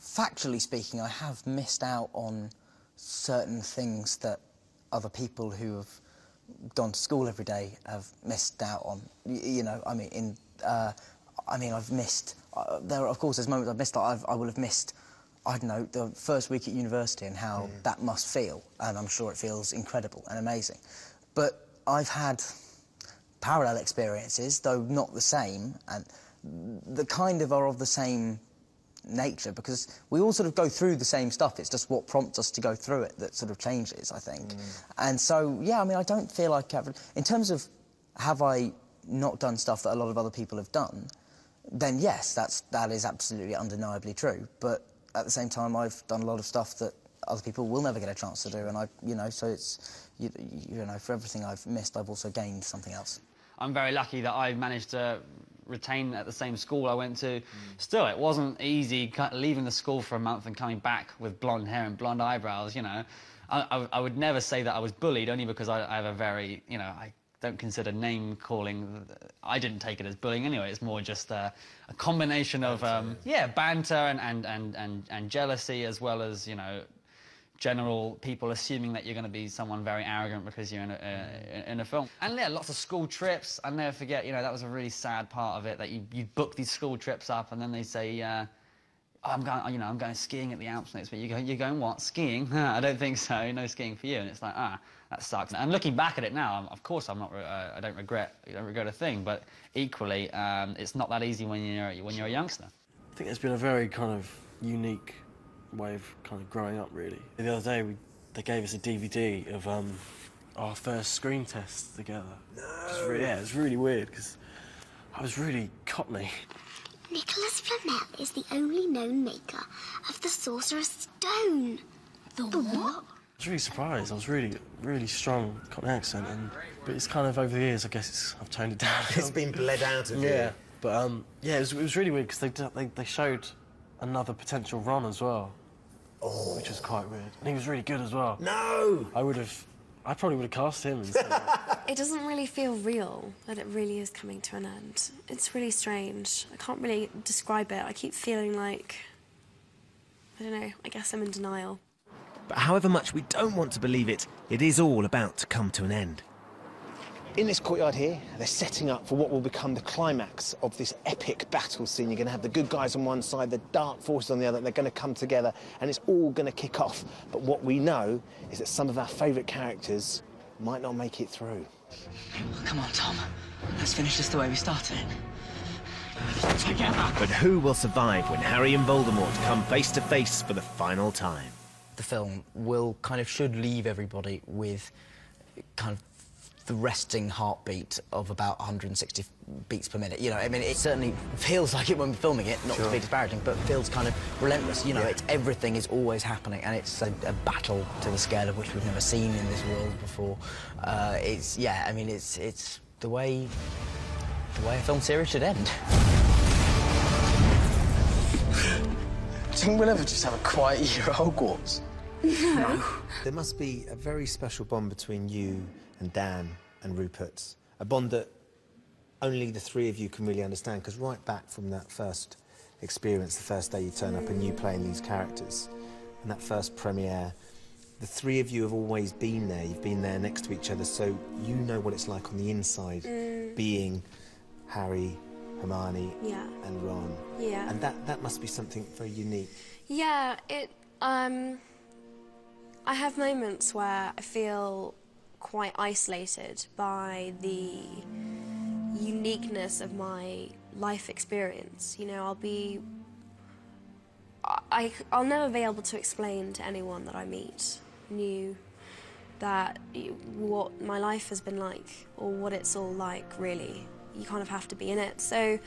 factually speaking, I have missed out on certain things that other people who have gone to school every day have missed out on. You know, I mean, I've missed. Of course, there's moments I've missed. I will have missed, I don't know, the first week at university and how that must feel, and I'm sure it feels incredible and amazing. But I've had parallel experiences, though not the same, and the kind of are of the same nature, because we all sort of go through the same stuff. It's just what prompts us to go through it that sort of changes, I think. And so, yeah, I mean, I don't feel like in terms of have I not done stuff that a lot of other people have done, then yes, that is absolutely undeniably true. But at the same time, I've done a lot of stuff that other people will never get a chance to do, and you know, so it's, you know, for everything I've missed, I've also gained something else. I'm very lucky that I managed to retain at the same school I went to. Still, it wasn't easy leaving the school for a month and coming back with blonde hair and blonde eyebrows, you know. I would never say that I was bullied, only because I have a very, you know, I don't consider name-calling. I didn't take it as bullying anyway. It's more just a combination of, yeah, banter and jealousy, as well as, you know, general people assuming that you're going to be someone very arrogant because you're in a film. And yeah, lots of school trips. I'll never forget, you know, that was a really sad part of it, that you book these school trips up and then they say, oh, I'm going skiing at the Alps next week. You're going what? Skiing? I don't think so. No skiing for you. And it's like, that sucks. And looking back at it now, of course, I don't regret a thing. But equally, it's not that easy when you're a youngster. I think there's been a very kind of unique way of kind of growing up, really. The other day, they gave us a DVD of our first screen test together. No. Yeah, it was really weird because I was really cockney. Nicholas Flamel is the only known maker of the Sorcerer's Stone. The what? I was really surprised. I was really strong Cockney accent, but it's kind of over the years, I guess I've toned it down. It's been bled out of you. Yeah, but yeah, it was really weird because they showed another potential Ron as well, which was quite weird. And he was really good as well. No! I probably would have cast him instead. It doesn't really feel real, that it really is coming to an end. It's really strange. I can't really describe it. I keep feeling like, I don't know, I guess I'm in denial. But however much we don't want to believe it, it is all about to come to an end. In this courtyard here, they're setting up for what will become the climax of this epic battle scene. You're going to have the good guys on one side, the dark forces on the other. They're going to come together, and it's all going to kick off. But what we know is that some of our favourite characters might not make it through. Come on, Tom. Let's finish this the way we started. Together. But who will survive when Harry and Voldemort come face to face for the final time? The film should leave everybody with kind of the resting heartbeat of about 160 beats per minute. You know, I mean, it certainly feels like it when we're filming it, not to be disparaging, but feels kind of relentless. You know, everything is always happening, and it's a battle to the scale of which we've never seen in this world before. Yeah, I mean, it's the way a film series should end. Do you think we'll ever just have a quiet year at Hogwarts? No. There must be a very special bond between you and Dan and Rupert. A bond that only the three of you can really understand, because right back from that first experience, the first day you turn up and you playing these characters, and that first premiere, the three of you have always been there. You've been there next to each other, so you know what it's like on the inside, being Harry, Hermione and Ron. Yeah. And that must be something very unique. Yeah, I have moments where I feel quite isolated by the uniqueness of my life experience. You know, I'll never be able to explain to anyone that I meet new that what my life has been like or what it's all like, really. You kind of have to be in it. So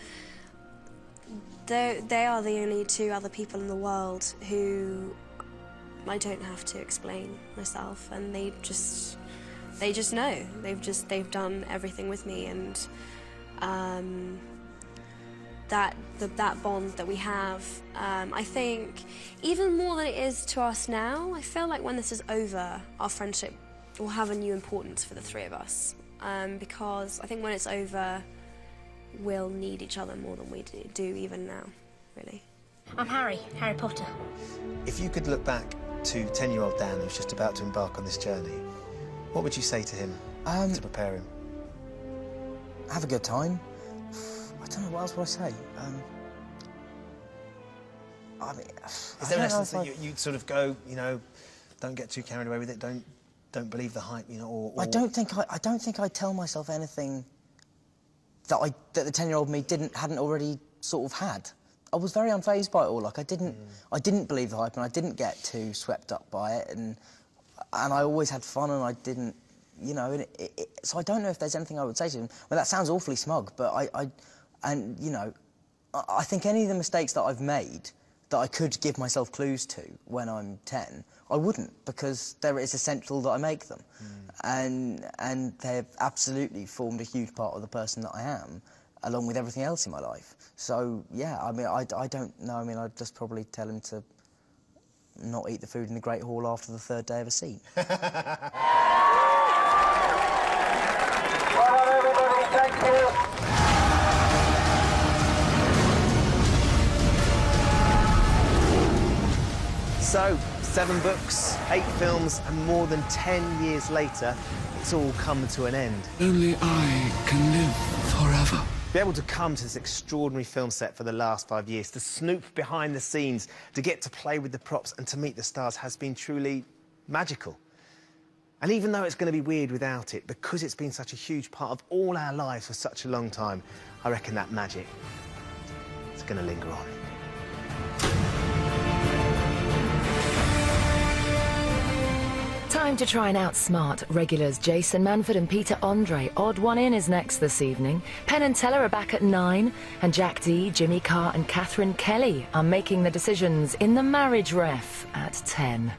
they are the only two other people in the world who I don't have to explain myself, and they just know. They've done everything with me, and that bond that we have, I think, even more than it is to us now, I feel like when this is over, our friendship will have a new importance for the three of us, because I think when it's over, we'll need each other more than we do even now, really. I'm Harry Potter. If you could look back to 10-year-old Dan, who's just about to embark on this journey, what would you say to him to prepare him? Have a good time. I don't know, what else would I say? I mean, is there an essence that you sort of go, you know, don't get too carried away with it, don't believe the hype, you know, or... I don't think I tell myself anything that the 10-year-old me hadn't already sort of had. I was very unfazed by it all. Like I didn't believe the hype, and I didn't get too swept up by it, and I always had fun, and I didn't, you know. So I don't know if there's anything I would say to him. Well, that sounds awfully smug, but you know, I think any of the mistakes that I've made that I could give myself clues to when I'm 10, I wouldn't, because it's essential that I make them. And they've absolutely formed a huge part of the person that I am, along with everything else in my life. So, yeah, I mean, I don't know. I mean, I'd just probably tell him to not eat the food in the Great Hall after the third day of a scene. Well done, everybody. Thank you. So, 7 books, 8 films, and more than 10 years later, it's all come to an end. Only I can live forever. To be able to come to this extraordinary film set for the last 5 years, to snoop behind the scenes, to get to play with the props and to meet the stars has been truly magical. And even though it's going to be weird without it, because it's been such a huge part of all our lives for such a long time, I reckon that magic is going to linger on. Time to try and outsmart regulars Jason Manford and Peter Andre. Odd One In is next this evening. Penn and Teller are back at 9, and Jack Dee, Jimmy Carr and Catherine Kelly are making the decisions in The Marriage Ref at 10.